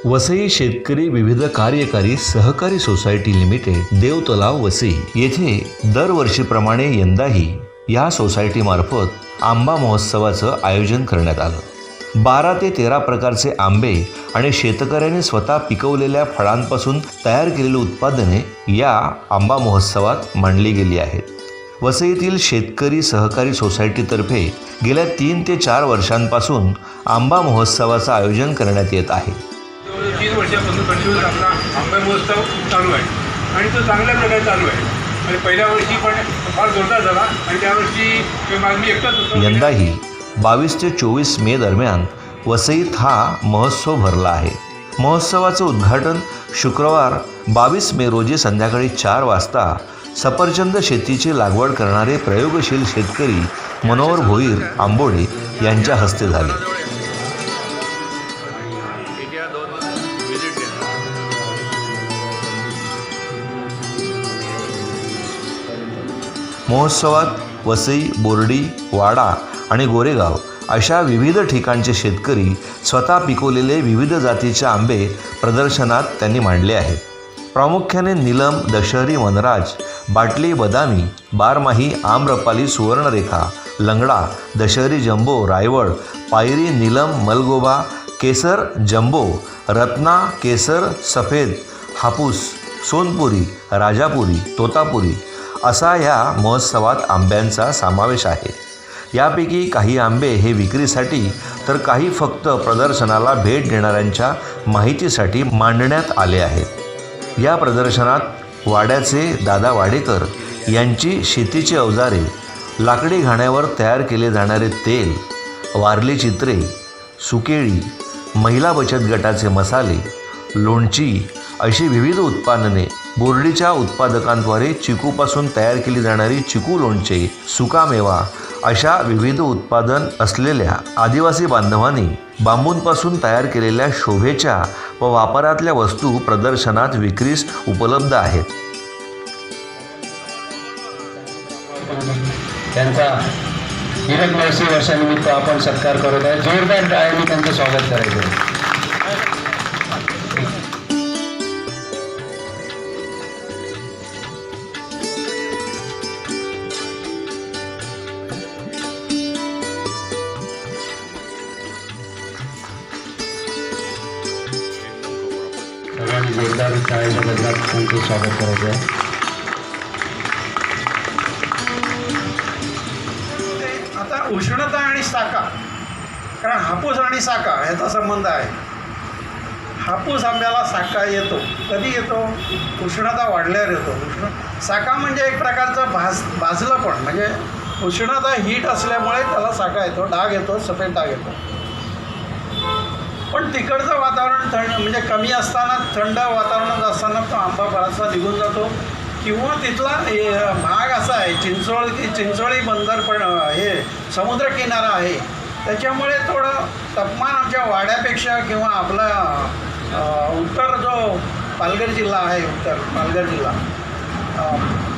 वसई शेतकरी विविध कार्यकारी सहकारी सोसायटी लिमिटेड देवतलाव वसई येथे दरवर्षीप्रमाणे यंदाही या सोसायटीमार्फत आंबा महोत्सवाचं आयोजन करण्यात आलं। 12 ते 13 प्रकारचे आंबे आणि शेतकऱ्यांनी स्वतः पिकवलेल्या फळांपासून तयार केलेली उत्पादने या आंबा महोत्सवात मांडली गेली आहेत। वसईतील शेतकरी सहकारी सोसायटीतर्फे गेल्या 3 ते 4 वर्षांपासून आंबा महोत्सवाचं आयोजन करण्यात येत आहे। 3 वर्षापासून कंटिन्यूस आपला आंबा महोत्सव चालू आहे आणि तो चांगल्या प्रकारे चालू आहे। आणि पहिल्या वर्षी पण फार जोरदार झाला आणि त्यावर्षी मी एकटाच होतो। यंदाही 22 ते 24 मे दरम्यान वसईत हा महोत्सव भरला आहे। महोत्सवाचं उद्घाटन शुक्रवार 22 मे रोजी संध्याकाळी 4 वाजता सफरचंद शेतीची लागवड करणारे प्रयोगशील शेतकरी मनोहर भोईर आंबोडे यांच्या हस्ते झाले। महोत्सवात वसई, बोर्डी, वाडा आणि गोरेगाव अशा विविध ठिकाणचे शेतकरी स्वतः पिकवलेले विविध जातीचे आंबे प्रदर्शनात त्यांनी मांडले आहेत। प्रामुख्याने नीलम, दशहरी वनराज, बाटली बदामी, बारमाही, आम्रपाली, सुवर्णरेखा, लंगडा, दशहरी जंबो, रायवळ, पायरी, नीलम, मलगोबा, केसर जंबो, रत्ना, केसर, सफेद, हापूस, सोनपुरी, राजापुरी, तोतापुरी असा या महोत्सवात आंब्यांचा समावेश आहे। यापैकी काही आंबे हे विक्रीसाठी तर काही फक्त प्रदर्शनाला भेट देणाऱ्यांच्या माहितीसाठी मांडण्यात आले आहेत। या प्रदर्शनात वाड्याचे दादा वाडेकर यांची शेतीची अवजारे, लाकडी घाण्यावर तयार केले जाणारे तेल, वारली चित्रे, सुकेळी, महिला बचत गटाचे मसाले, लोणची अशी विविध उत्पादने, बोर्डीच्या उत्पादकांद्वारे चिकूपासून तयार केली जाणारी चिकू लोणचे, सुकामेवा अशा विविध उत्पादन असलेल्या आदिवासी बांधवांनी बांबूंपासून तयार केलेल्या शोभेच्या व वापरातल्या वस्तू प्रदर्शनात विक्रीस उपलब्ध आहेत। त्यांचा हिरक 90 वर्षानिमित्त आपण सत्कार करत आहे। जोरदार टाळ्यांनी त्यांचं स्वागत करायचं आहे। सर्वांनी जोरदार टाळ्यांच्या बदलात त्यांचं स्वागत करायचं आहे। आता उष्णता आणि साका, कारण हापूस आणि साका ह्याचा संबंध आहे। हापूस आंब्याला साका येतो, कधी येतो? उष्णता वाढल्यावर येतो। साका म्हणजे एक प्रकारचं भाजलं पण, म्हणजे उष्णता हीट असल्यामुळे त्याला साका येतो, डाग येतो, सफेद डाग येतो। पण तिकडचं वातावरण थंड, म्हणजे कमी असताना, थंड वातावरणात असताना तो आंबा बराचसा निघून जातो। किंवा तिथला भाग असा आहे, चिंचोळी बंदर पण हे समुद्रकिनारा आहे, त्याच्यामुळे थोडं तापमान आमच्या वाड्यापेक्षा किंवा आपला उत्तर जो पालघर जिल्हा आहे, उत्तर पालघर जिल्हा,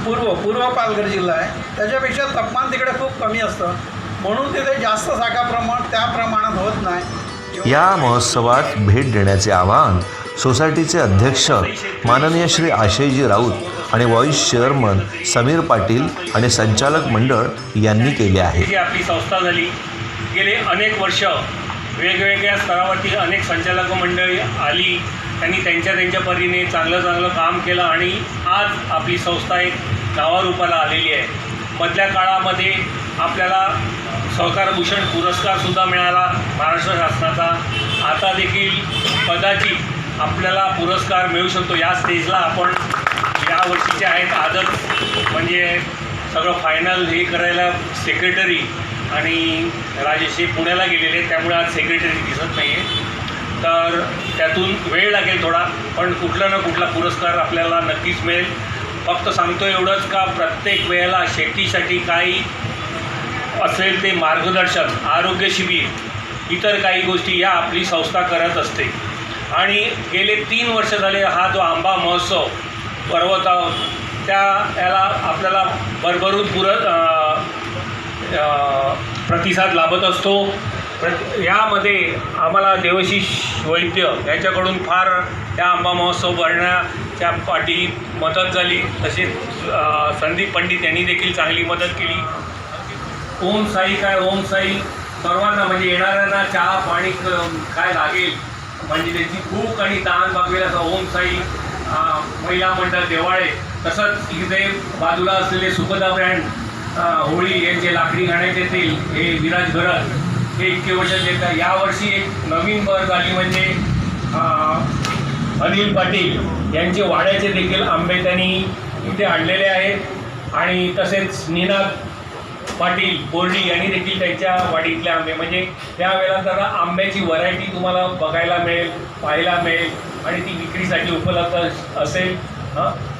पूर्व पालघर जिल्हा आहे, त्याच्यापेक्षा तापमान तिकडे खूप कमी असतं, म्हणून तिथे जास्त साखा प्रमाण त्या प्रमाणात होत नाही। या महोत्सवात भेट देण्याचे आवाहन सोसायटीचे अध्यक्ष माननीय श्री आशयजी राऊत आणि व्हाईस चेअरमन समीर पाटील आणि संचालक मंडळ यांनी केले आहे। ही आपली संस्था झाली, गेले अनेक वर्ष वेगवेगळ्या स्तरावरती अनेक संचालक मंडळी आली, त्यांनी त्यांच्या परीने चांगलं काम केलं आणि आज आपली संस्था एक नावारूपाला आलेली आहे। मधल्या काळामध्ये आपल्याला सहकारभूषण पुरस्कारसुद्धा मिळाला महाराष्ट्र शासनाचा। आता देखील कदाचित आपल्याला पुरस्कार मिळू शकतो। या स्टेजला आपण या वर्षीचे आहेत आजच, म्हणजे सगळं फायनल हे करायला सेक्रेटरी आणि राजेश हे पुण्याला गेलेले, त्यामुळे आज सेक्रेटरी दिसत नाही आहे, तर त्यातून वेळ लागेल थोडा, पण कुठला ना कुठला पुरस्कार आपल्याला नक्कीच मिळेल। फक्त सांगतो एवढंच का प्रत्येक वेळेला शेतीसाठी काही असेल ते मार्गदर्शन, आरोग्य शिबिर, इतर काही गोष्टी या आपली संस्था करत असते। आणि गेले 3 वर्ष झाले हा जो आंबा महोत्सव भरवत आहोत, याला आपल्याला भरभरून प्रतिसाद लाभत असतो। यामध्ये आम्हाला देवशिष वैद्य याच्याकडून फार या आंबा महोत्सव भरण्याच्या पाठी मदत झाली. तसेच संदीप पंडित यांनी देखील चांगली मदत केली. ओम साई काय ओम साई सर्वांना म्हणजे येणाऱ्यांना चहा पाणी काय लागेल म्हणजे त्याची भूक आणि ताण भागवेल असा ओम साई महिला मंडळ देवाळे, तसंच इथे बाजूला असलेले सुखदा ब्रँड होळी यांचे लाकडी गाण्याचे तेल हे विराज घरत हे इतके वर्ष देतात. यावर्षी एक नवीन भर झाली म्हणजे अनिल पाटील यांचे वाड्याचे देखील आंबे त्यांनी इथे आणलेले आहेत आणि तसेच निनाद पाटील बोर्डी यांनी देखील त्यांच्या वाडीतले आंबे म्हणजे त्यावेळेला जरा आंब्याची व्हरायटी तुम्हाला बघायला मिळेल, पाहायला मिळेल आणि ती विक्रीसाठी उपलब्ध असेल.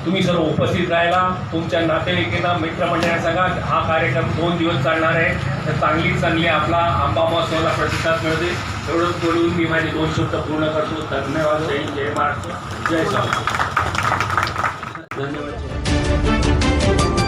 तुम्ही सर्व उपस्थित राहायला, तुमच्या नातेवाईकांना मित्रमंडळांना सांगा. हा कार्यक्रम 2 दिवस चालणार आहे, तर चांगली आपला आंबा महोत्सवाला प्रतिसाद मिळते. एवढंच बोलून मी माझे 2 शब्द पूर्ण करतो. धन्यवाद. जय महाराष्ट्र, जय स्वामी. धन्यवाद.